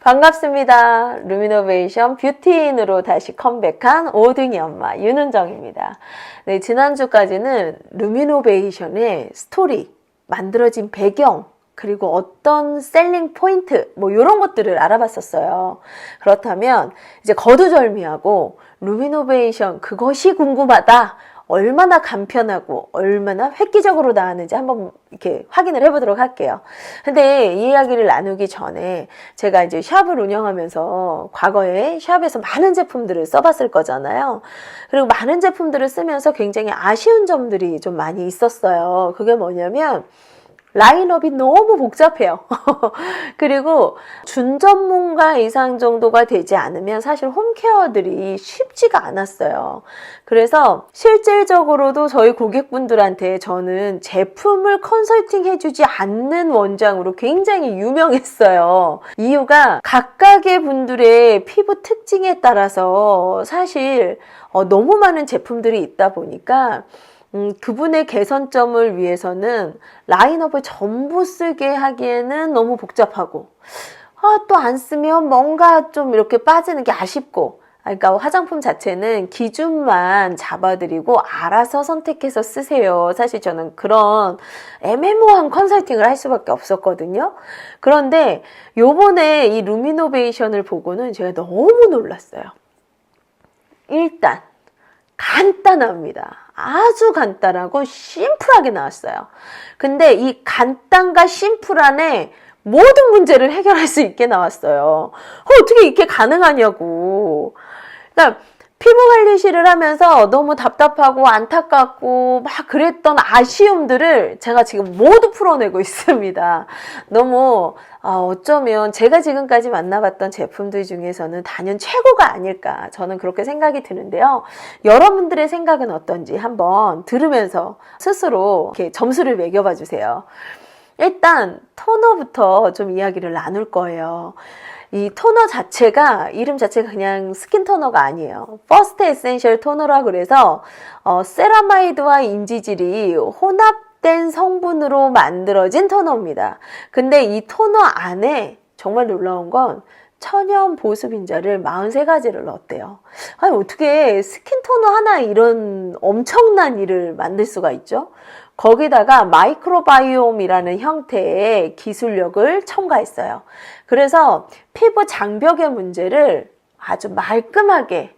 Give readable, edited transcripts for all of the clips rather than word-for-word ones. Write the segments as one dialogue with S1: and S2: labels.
S1: 반갑습니다. 루미노베이션 뷰티인으로 다시 컴백한 오둥이 엄마 윤은정입니다. 네, 지난주까지는 루미노베이션의 스토리, 만들어진 배경, 그리고 어떤 셀링 포인트, 이런 것들을 알아봤었어요. 그렇다면 이제 거두절미하고 루미노베이션 그것이 궁금하다. 얼마나 간편하고 얼마나 획기적으로 나왔는지 한번 이렇게 확인을 해보도록 할게요. 근데 이 이야기를 나누기 전에 제가 이제 샵을 운영하면서 과거에 샵에서 많은 제품들을 써봤을 거잖아요. 그리고 많은 제품들을 쓰면서 굉장히 아쉬운 점들이 좀 많이 있었어요. 그게 뭐냐면 라인업이 너무 복잡해요. 그리고 준전문가 이상 정도가 되지 않으면 사실 홈케어들이 쉽지가 않았어요. 그래서 실질적으로도 저희 고객분들한테 저는 제품을 컨설팅 해주지 않는 원장으로 굉장히 유명했어요. 이유가 각각의 분들의 피부 특징에 따라서 사실 너무 많은 제품들이 있다 보니까 그분의 개선점을 위해서는 라인업을 전부 쓰게 하기에는 너무 복잡하고 또 안 쓰면 뭔가 좀 이렇게 빠지는 게 아쉽고, 그러니까 화장품 자체는 기준만 잡아드리고 알아서 선택해서 쓰세요. 사실 저는 그런 애매모호한 컨설팅을 할 수밖에 없었거든요. 그런데 요번에 이 루미노베이션을 보고는 제가 너무 놀랐어요. 일단 간단합니다. 아주 간단하고 심플하게 나왔어요. 근데 이 간단과 심플 안에 모든 문제를 해결할 수 있게 나왔어요. 어떻게 이렇게 가능하냐고. 그러니까 피부관리실을 하면서 너무 답답하고 안타깝고 막 그랬던 아쉬움들을 제가 지금 모두 풀어내고 있습니다. 너무 어쩌면 제가 지금까지 만나봤던 제품들 중에서는 단연 최고가 아닐까, 저는 그렇게 생각이 드는데요. 여러분들의 생각은 어떤지 한번 들으면서 스스로 이렇게 점수를 매겨봐 주세요. 일단 토너부터 좀 이야기를 나눌 거예요. 이 토너 자체가, 이름 자체가 그냥 스킨 토너가 아니에요. 퍼스트 에센셜 토너라 그래서 세라마이드와 인지질이 혼합된 성분으로 만들어진 토너입니다. 근데 이 토너 안에 정말 놀라운 건 천연 보습인자를 43가지를 넣었대요. 아니, 어떻게 스킨 토너 하나 이런 엄청난 일을 만들 수가 있죠? 거기다가 마이크로바이옴이라는 형태의 기술력을 첨가했어요. 그래서 피부 장벽의 문제를 아주 말끔하게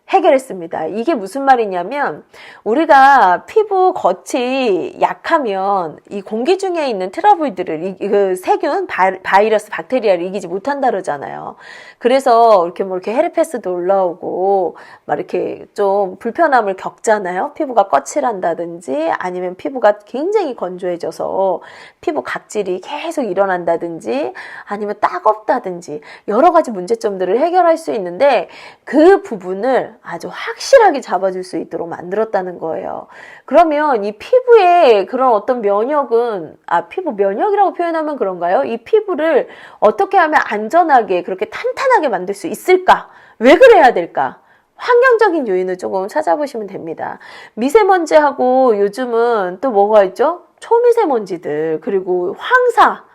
S1: 해결했습니다. 이게 무슨 말이냐면, 우리가 피부 겉이 약하면 이 공기 중에 있는 트러블들을, 그 세균, 바이러스, 박테리아를 이기지 못한다 그러잖아요. 그래서 이렇게 헤르페스도 올라오고 막 이렇게 좀 불편함을 겪잖아요. 피부가 거칠한다든지 아니면 피부가 굉장히 건조해져서 피부 각질이 계속 일어난다든지 아니면 따갑다든지 여러 가지 문제점들을 해결할 수 있는데, 그 부분을 아주 확실하게 잡아줄 수 있도록 만들었다는 거예요. 그러면 이 피부의 그런 어떤 면역은, 피부 면역이라고 표현하면 그런가요? 이 피부를 어떻게 하면 안전하게 그렇게 탄탄하게 만들 수 있을까? 왜 그래야 될까? 환경적인 요인을 조금 찾아보시면 됩니다. 미세먼지하고 요즘은 또 뭐가 있죠? 초미세먼지들, 그리고 황사,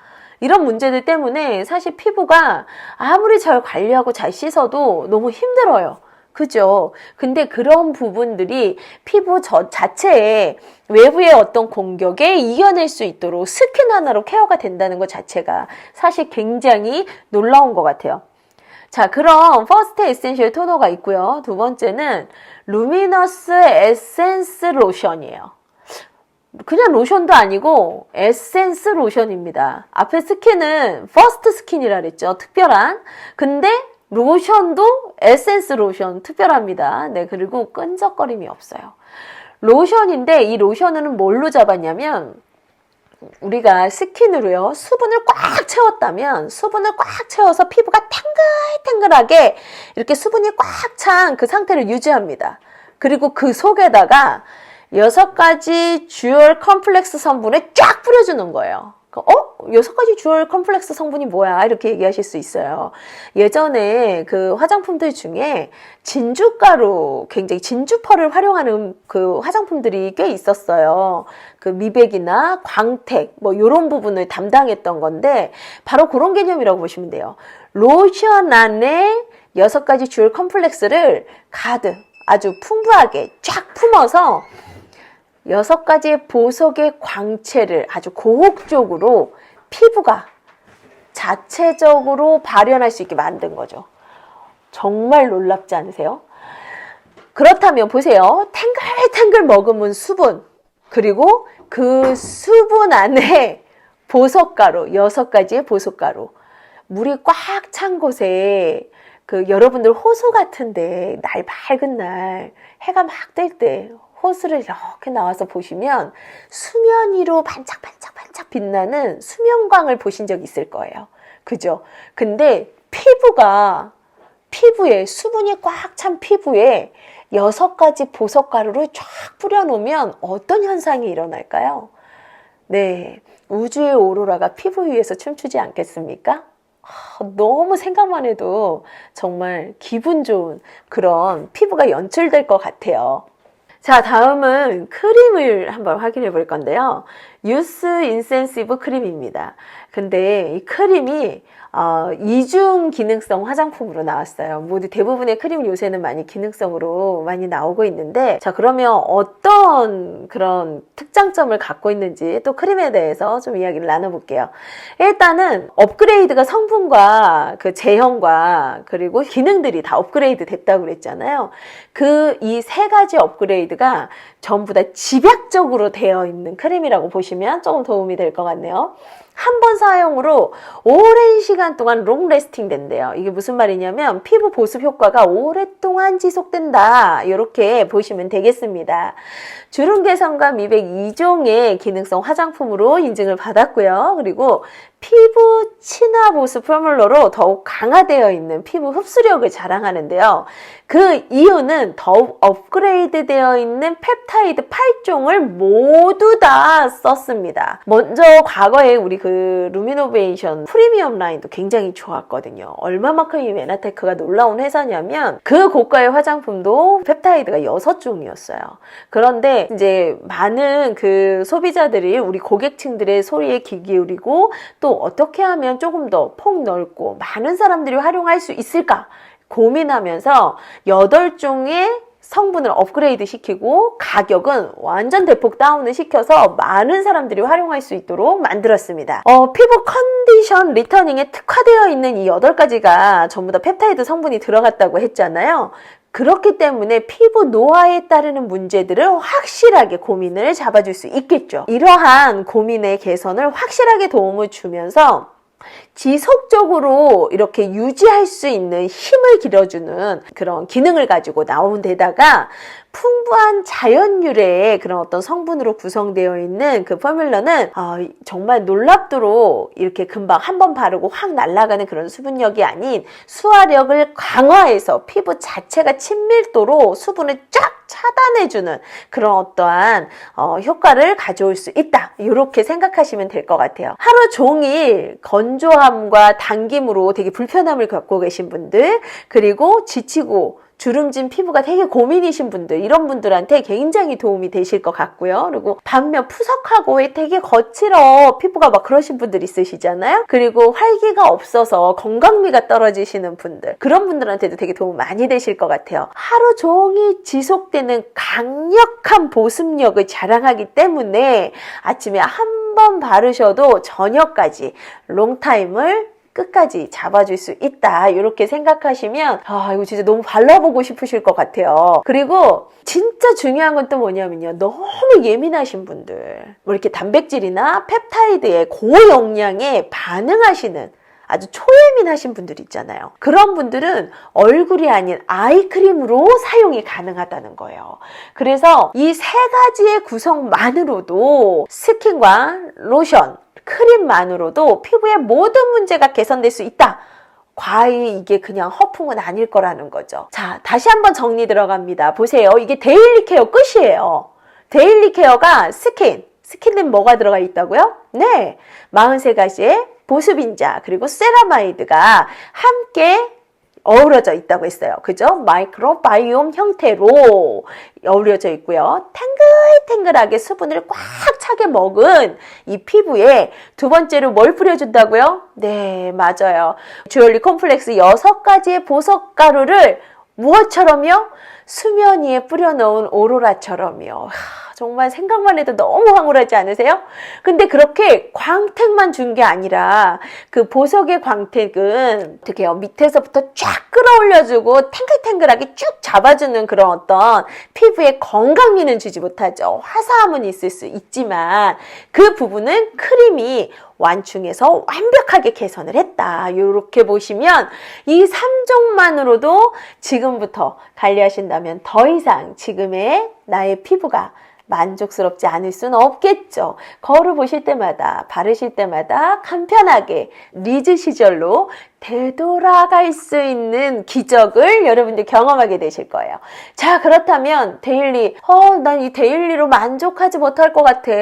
S1: 이런 문제들 때문에 사실 피부가 아무리 잘 관리하고 잘 씻어도 너무 힘들어요. 그죠? 근데 그런 부분들이 피부 자체에 외부의 어떤 공격에 이겨낼 수 있도록 스킨 하나로 케어가 된다는 것 자체가 사실 굉장히 놀라운 것 같아요. 자, 그럼 퍼스트 에센셜 토너가 있고요. 두 번째는 루미너스 에센스 로션이에요. 그냥 로션도 아니고 에센스 로션입니다. 앞에 스킨은 퍼스트 스킨이라 그랬죠. 특별한. 근데 로션도 에센스 로션 특별합니다. 네, 그리고 끈적거림이 없어요. 로션인데 이 로션은 뭘로 잡았냐면, 우리가 스킨으로요, 수분을 꽉 채웠다면 수분을 꽉 채워서 피부가 탱글탱글하게 이렇게 수분이 꽉 찬 그 상태를 유지합니다. 그리고 그 속에다가 6가지 듀얼 컴플렉스 성분을 쫙 뿌려주는 거예요. 6가지 듀얼 컴플렉스 성분이 뭐야? 이렇게 얘기하실 수 있어요. 예전에 그 화장품들 중에 진주가루, 굉장히 진주펄을 활용하는 그 화장품들이 꽤 있었어요. 그 미백이나 광택, 요런 부분을 담당했던 건데, 바로 그런 개념이라고 보시면 돼요. 로션 안에 6가지 주요 컴플렉스를 가득 아주 풍부하게 쫙 품어서 6가지의 보석의 광채를 아주 고혹적으로 피부가 자체적으로 발현할 수 있게 만든 거죠. 정말 놀랍지 않으세요? 그렇다면 보세요. 탱글탱글 머금은 수분, 그리고 그 수분 안에 보석가루, 6가지의 보석가루. 물이 꽉 찬 곳에 여러분들 호수 같은데 날 밝은 날 해가 막 뜰 때 호수를 이렇게 나와서 보시면 수면 위로 반짝반짝반짝 빛나는 수면광을 보신 적 있을 거예요. 그죠? 근데 피부에 수분이 꽉 찬 피부에 6가지 보석가루를 쫙 뿌려놓으면 어떤 현상이 일어날까요? 네, 우주의 오로라가 피부 위에서 춤추지 않겠습니까? 너무 생각만 해도 정말 기분 좋은 그런 피부가 연출될 것 같아요. 자, 다음은 크림을 한번 확인해 볼 건데요. 유스 인센시브 크림입니다. 근데 이 크림이 이중 기능성 화장품으로 나왔어요. 모두 대부분의 크림 요새는 많이 기능성으로 많이 나오고 있는데, 자, 그러면 어떤 그런 특장점을 갖고 있는지 또 크림에 대해서 좀 이야기를 나눠볼게요. 일단은 업그레이드가 성분과 그 제형과 그리고 기능들이 다 업그레이드 됐다고 그랬잖아요. 이 3가지 업그레이드가 전부 다 집약적으로 되어 있는 크림이라고 보시면 조금 도움이 될 것 같네요. 한 번 사용으로 오랜 시간 동안 롱 레스팅 된대요. 이게 무슨 말이냐면 피부 보습 효과가 오랫동안 지속된다. 이렇게 보시면 되겠습니다. 주름 개선과 미백 2종의 기능성 화장품으로 인증을 받았고요. 그리고 피부 친화 보습 포뮬러로 더욱 강화되어 있는 피부 흡수력을 자랑하는데요. 그 이유는 더욱 업그레이드 되어 있는 펩타이드 8종을 모두 다 썼습니다. 먼저 과거에 우리 루미노베이션 프리미엄 라인도 굉장히 좋았거든요. 얼마만큼 이 메나테크가 놀라운 회사냐면 그 고가의 화장품도 펩타이드가 6종이었어요. 그런데 이제 많은 소비자들이 우리 고객층들의 소리에 귀 기울이고 또 어떻게 하면 조금 더 폭넓고 많은 사람들이 활용할 수 있을까 고민하면서 8종의 성분을 업그레이드 시키고 가격은 완전 대폭 다운을 시켜서 많은 사람들이 활용할 수 있도록 만들었습니다. 피부 컨디션 리터닝에 특화되어 있는 이 8가지가 전부 다 펩타이드 성분이 들어갔다고 했잖아요. 그렇기 때문에 피부 노화에 따르는 문제들을 확실하게 고민을 잡아줄 수 있겠죠. 이러한 고민의 개선을 확실하게 도움을 주면서 지속적으로 이렇게 유지할 수 있는 힘을 길어주는 그런 기능을 가지고 나온 데다가 풍부한 자연유래의 그런 어떤 성분으로 구성되어 있는 그 포뮬러는 정말 놀랍도록 이렇게 금방 한번 바르고 확 날아가는 그런 수분력이 아닌 수화력을 강화해서 피부 자체가 친밀도로 수분을 쫙 차단해주는 그런 어떠한 효과를 가져올 수 있다. 이렇게 생각하시면 될 것 같아요. 하루 종일 건조함과 당김으로 되게 불편함을 겪고 계신 분들, 그리고 지치고 주름진 피부가 되게 고민이신 분들, 이런 분들한테 굉장히 도움이 되실 것 같고요. 그리고 반면 푸석하고 되게 거칠어 피부가 막 그러신 분들 있으시잖아요. 그리고 활기가 없어서 건강미가 떨어지시는 분들, 그런 분들한테도 되게 도움 많이 되실 것 같아요. 하루 종일 지속되는 강력한 보습력을 자랑하기 때문에 아침에 한 번 바르셔도 저녁까지 롱타임을 끝까지 잡아줄 수 있다. 이렇게 생각하시면 이거 진짜 너무 발라보고 싶으실 것 같아요. 그리고 진짜 중요한 건 또 뭐냐면요. 너무 예민하신 분들, 뭐 이렇게 단백질이나 펩타이드에 고영양에 반응하시는 아주 초예민하신 분들 있잖아요. 그런 분들은 얼굴이 아닌 아이크림으로 사용이 가능하다는 거예요. 그래서 이 3가지의 구성만으로도 스킨과 로션, 크림만으로도 피부의 모든 문제가 개선될 수 있다. 과히 이게 그냥 허풍은 아닐 거라는 거죠. 자, 다시 한번 정리 들어갑니다. 보세요. 이게 데일리 케어 끝이에요. 데일리 케어가 스킨은 뭐가 들어가 있다고요? 네, 43가지의 보습인자 그리고 세라마이드가 함께 어우러져 있다고 했어요. 그죠? 마이크로바이옴 형태로 어우러져 있고요. 탱글탱글하게 수분을 꽉 차게 먹은 이 피부에 두 번째로 뭘 뿌려준다고요? 네, 맞아요. 주얼리 콤플렉스 6가지의 보석 가루를 무엇처럼요? 수면 위에 뿌려놓은 오로라처럼요. 정말 생각만 해도 너무 황홀하지 않으세요? 근데 그렇게 광택만 준 게 아니라 그 보석의 광택은 어떻게 해요? 밑에서부터 쫙 끌어올려주고 탱글탱글하게 쭉 잡아주는 그런 어떤 피부에 건강미는 주지 못하죠. 화사함은 있을 수 있지만 그 부분은 크림이 완충해서 완벽하게 개선을 했다. 이렇게 보시면 이 3종만으로도 지금부터 관리하신다면 더 이상 지금의 나의 피부가 만족스럽지 않을 수는 없겠죠. 거울을 보실 때마다 바르실 때마다 간편하게 리즈 시절로 되돌아갈 수 있는 기적을 여러분들 경험하게 되실 거예요. 자, 그렇다면 데일리, 난 이 데일리로 만족하지 못할 것 같아.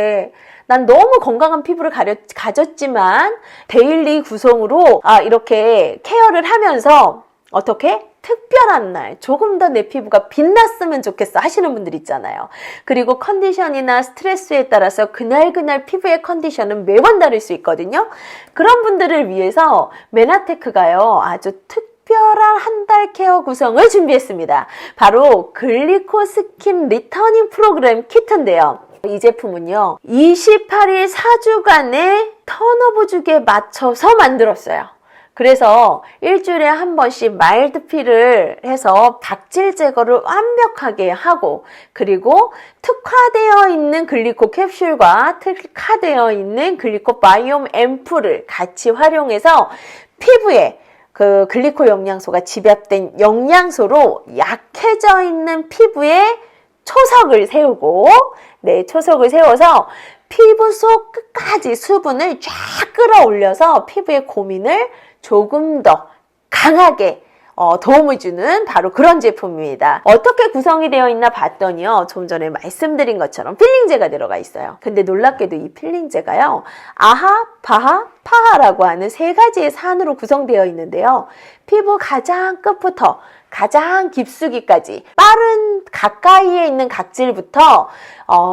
S1: 난 너무 건강한 피부를 가졌지만 데일리 구성으로 이렇게 케어를 하면서 어떻게? 특별한 날 조금 더 내 피부가 빛났으면 좋겠어 하시는 분들 있잖아요. 그리고 컨디션이나 스트레스에 따라서 그날 피부의 컨디션은 매번 다를 수 있거든요. 그런 분들을 위해서 메나테크가요 아주 특별한 한 달 케어 구성을 준비했습니다. 바로 글리코스킨 리터닝 프로그램 키트인데요. 이 제품은요 28일 4주간의 턴오브 주기에 맞춰서 만들었어요. 그래서 일주일에 한 번씩 마일드필을 해서 각질 제거를 완벽하게 하고 그리고 특화되어 있는 글리코 캡슐과 특화되어 있는 글리코 바이옴 앰플을 같이 활용해서 피부에 그 글리코 영양소가 집약된 영양소로 약해져 있는 피부에 초석을 세우고 초석을 세워서 피부 속 끝까지 수분을 쫙 끌어올려서 피부의 고민을 조금 더 강하게 도움을 주는 바로 그런 제품입니다. 어떻게 구성이 되어 있나 봤더니요. 좀 전에 말씀드린 것처럼 필링제가 들어가 있어요. 근데 놀랍게도 이 필링제가요. 아하, 바하, 파하라고 하는 3가지의 산으로 구성되어 있는데요. 피부 가장 끝부터 가장 깊숙이까지 빠른 가까이에 있는 각질부터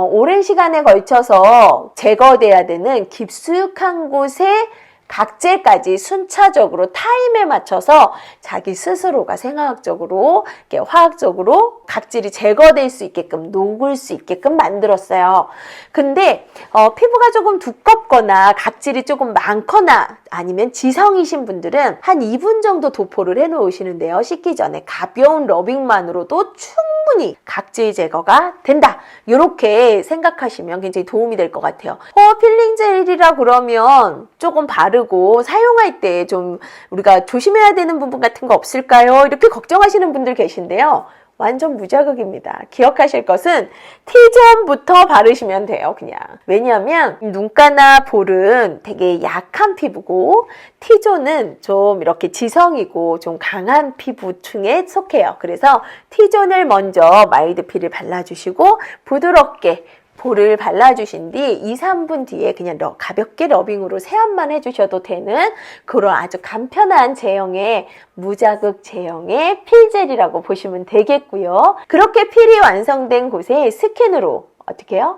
S1: 오랜 시간에 걸쳐서 제거돼야 되는 깊숙한 곳에 각질까지 순차적으로 타임에 맞춰서 자기 스스로가 생화학적으로, 화학적으로 각질이 제거될 수 있게끔, 녹을 수 있게끔 만들었어요. 근데 피부가 조금 두껍거나 각질이 조금 많거나 아니면 지성이신 분들은 한 2분 정도 도포를 해 놓으시는데요. 씻기 전에 가벼운 러빙만으로도 충분히 각질 제거가 된다. 이렇게 생각하시면 굉장히 도움이 될 것 같아요. 필링 젤이라 그러면 조금 바르고 사용할 때 좀 우리가 조심해야 되는 부분 같은 거 없을까요? 이렇게 걱정하시는 분들 계신데요. 완전 무자극입니다. 기억하실 것은 T존부터 바르시면 돼요. 그냥. 왜냐하면 눈가나 볼은 되게 약한 피부고 T존은 좀 이렇게 지성이고 좀 강한 피부층에 속해요. 그래서 T존을 먼저 마일드필을 발라주시고 부드럽게 볼을 발라주신 뒤 2, 3분 뒤에 그냥 가볍게 러빙으로 세안만 해주셔도 되는 그런 아주 간편한 제형의 무자극 제형의 필젤이라고 보시면 되겠고요. 그렇게 필이 완성된 곳에 스킨으로 어떻게 해요?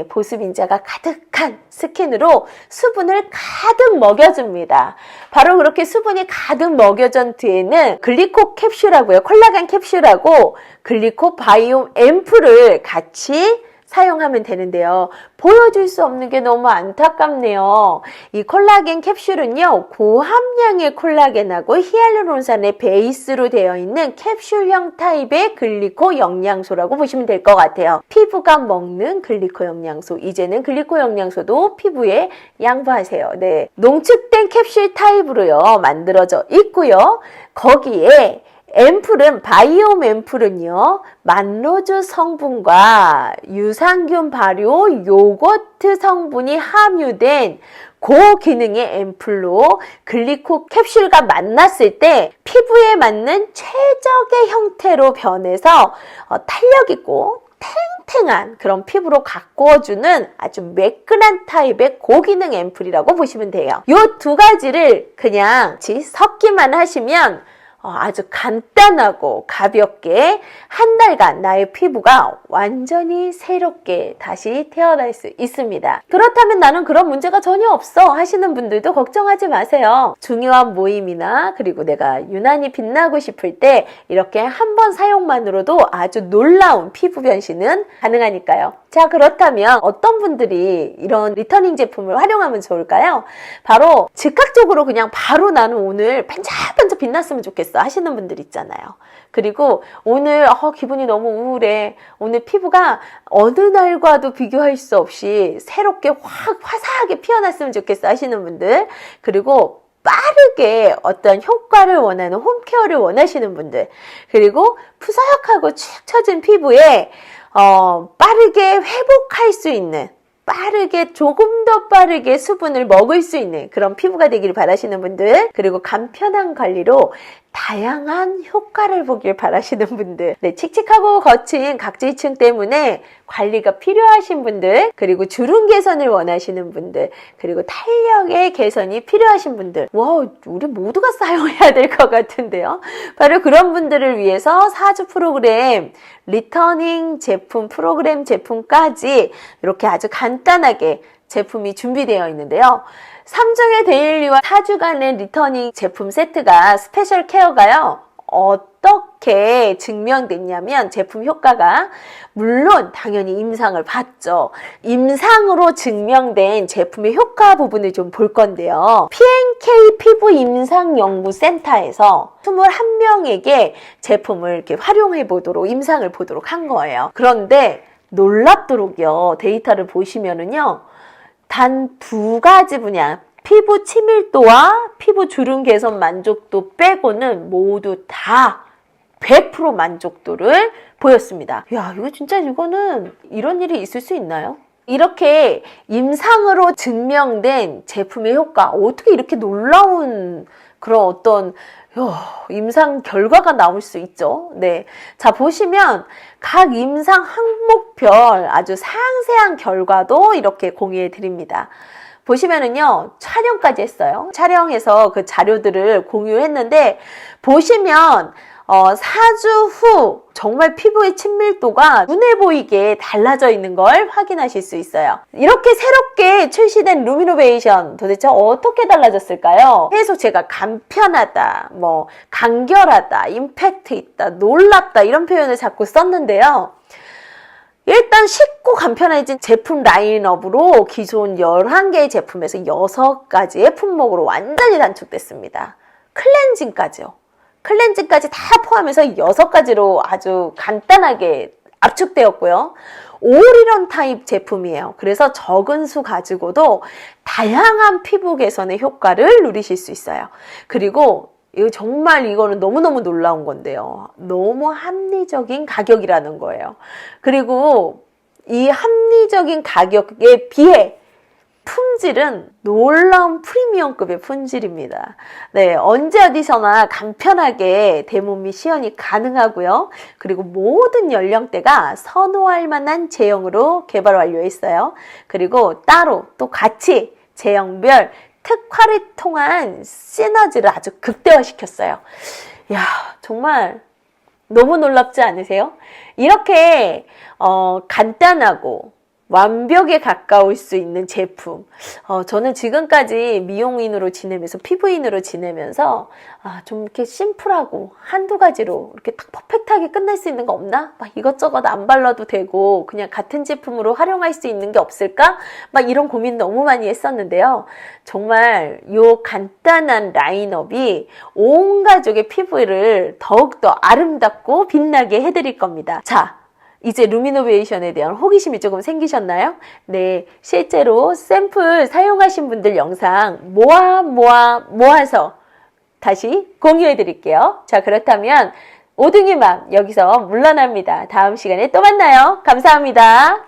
S1: 보습인자가 가득한 스킨으로 수분을 가득 먹여줍니다. 바로 그렇게 수분이 가득 먹여준 뒤에는 글리코 캡슐하고요. 콜라겐 캡슐하고 글리코 바이옴 앰플을 같이 사용하면 되는데요. 보여줄 수 없는 게 너무 안타깝네요. 이 콜라겐 캡슐은요. 고함량의 콜라겐하고 히알루론산의 베이스로 되어 있는 캡슐형 타입의 글리코 영양소라고 보시면 될 것 같아요. 피부가 먹는 글리코 영양소. 이제는 글리코 영양소도 피부에 양보하세요. 농축된 캡슐 타입으로요. 만들어져 있고요. 거기에 앰플은 바이옴 앰플은요. 만로주 성분과 유산균 발효 요거트 성분이 함유된 고기능의 앰플로 글리코 캡슐과 만났을 때 피부에 맞는 최적의 형태로 변해서 탄력 있고 탱탱한 그런 피부로 가꾸어주는 아주 매끈한 타입의 고기능 앰플이라고 보시면 돼요. 이 2가지를 그냥 섞기만 하시면 아주 간단하고 가볍게 한 달간 나의 피부가 완전히 새롭게 다시 태어날 수 있습니다. 그렇다면 나는 그런 문제가 전혀 없어 하시는 분들도 걱정하지 마세요. 중요한 모임이나 그리고 내가 유난히 빛나고 싶을 때 이렇게 한 번 사용만으로도 아주 놀라운 피부 변신은 가능하니까요. 자, 그렇다면 어떤 분들이 이런 리터닝 제품을 활용하면 좋을까요? 바로 즉각적으로 그냥 바로 나는 오늘 반짝반짝 빛났으면 좋겠어 하시는 분들 있잖아요. 그리고 오늘 기분이 너무 우울해. 오늘 피부가 어느 날과도 비교할 수 없이 새롭게 확 화사하게 피어났으면 좋겠어 하시는 분들, 그리고 빠르게 어떤 효과를 원하는 홈케어를 원하시는 분들, 그리고 푸석하고 축 처진 피부에 빠르게 회복할 수 있는, 빠르게 조금 더 빠르게 수분을 먹을 수 있는 그런 피부가 되기를 바라시는 분들, 그리고 간편한 관리로 다양한 효과를 보길 바라시는 분들, 네, 칙칙하고 거친 각질층 때문에 관리가 필요하신 분들, 그리고 주름 개선을 원하시는 분들, 그리고 탄력의 개선이 필요하신 분들, 와, 우리 모두가 사용해야 될 것 같은데요. 바로 그런 분들을 위해서 4주 프로그램, 리터닝 제품 프로그램 제품까지 이렇게 아주 간단하게 제품이 준비되어 있는데요. 3중의 데일리와 4주간의 리터닝 제품 세트가 스페셜 케어가요. 어떻게 증명됐냐면 제품 효과가 물론 당연히 임상을 봤죠. 임상으로 증명된 제품의 효과 부분을 좀 볼 건데요. P&K 피부 임상연구센터에서 21명에게 제품을 이렇게 활용해 보도록 임상을 보도록 한 거예요. 그런데 놀랍도록요. 데이터를 보시면은요. 단 2가지 분야, 피부 치밀도와 피부 주름 개선 만족도 빼고는 모두 다 100% 만족도를 보였습니다. 야, 이거는 이런 일이 있을 수 있나요? 이렇게 임상으로 증명된 제품의 효과, 어떻게 이렇게 놀라운 그런 어떤 임상 결과가 나올 수 있죠. 네. 자, 보시면 각 임상 항목별 아주 상세한 결과도 이렇게 공유해 드립니다. 보시면은요, 촬영까지 했어요. 촬영해서 그 자료들을 공유했는데, 보시면 4주 후 정말 피부의 친밀도가 눈에 보이게 달라져 있는 걸 확인하실 수 있어요. 이렇게 새롭게 출시된 루미노베이션 도대체 어떻게 달라졌을까요? 계속 제가 간편하다, 간결하다, 임팩트 있다, 놀랍다 이런 표현을 자꾸 썼는데요. 일단 쉽고 간편해진 제품 라인업으로 기존 11개의 제품에서 6가지의 품목으로 완전히 단축됐습니다. 클렌징까지요. 클렌징까지 다 포함해서 6가지로 아주 간단하게 압축되었고요. 올인원 타입 제품이에요. 그래서 적은 수 가지고도 다양한 피부 개선의 효과를 누리실 수 있어요. 그리고 이거는 너무너무 놀라운 건데요. 너무 합리적인 가격이라는 거예요. 그리고 이 합리적인 가격에 비해 품질은 놀라운 프리미엄급의 품질입니다. 네, 언제 어디서나 간편하게 대몸 및 시연이 가능하고요. 그리고 모든 연령대가 선호할 만한 제형으로 개발 완료했어요. 그리고 따로 또 같이 제형별 특화를 통한 시너지를 아주 극대화시켰어요. 이야, 정말 너무 놀랍지 않으세요? 이렇게 간단하고 완벽에 가까울 수 있는 제품. 저는 지금까지 미용인으로 지내면서 피부인으로 지내면서 좀 이렇게 심플하고 한두 가지로 이렇게 딱 퍼펙트하게 끝낼 수 있는 거 없나? 막 이것저것 안 발라도 되고 그냥 같은 제품으로 활용할 수 있는 게 없을까? 막 이런 고민 너무 많이 했었는데요. 정말 요 간단한 라인업이 온 가족의 피부를 더욱더 아름답고 빛나게 해드릴 겁니다. 자, 이제 루미노베이션에 대한 호기심이 조금 생기셨나요? 네, 실제로 샘플 사용하신 분들 영상 모아서 다시 공유해 드릴게요. 자, 그렇다면 오등유맘 여기서 물러납니다. 다음 시간에 또 만나요. 감사합니다.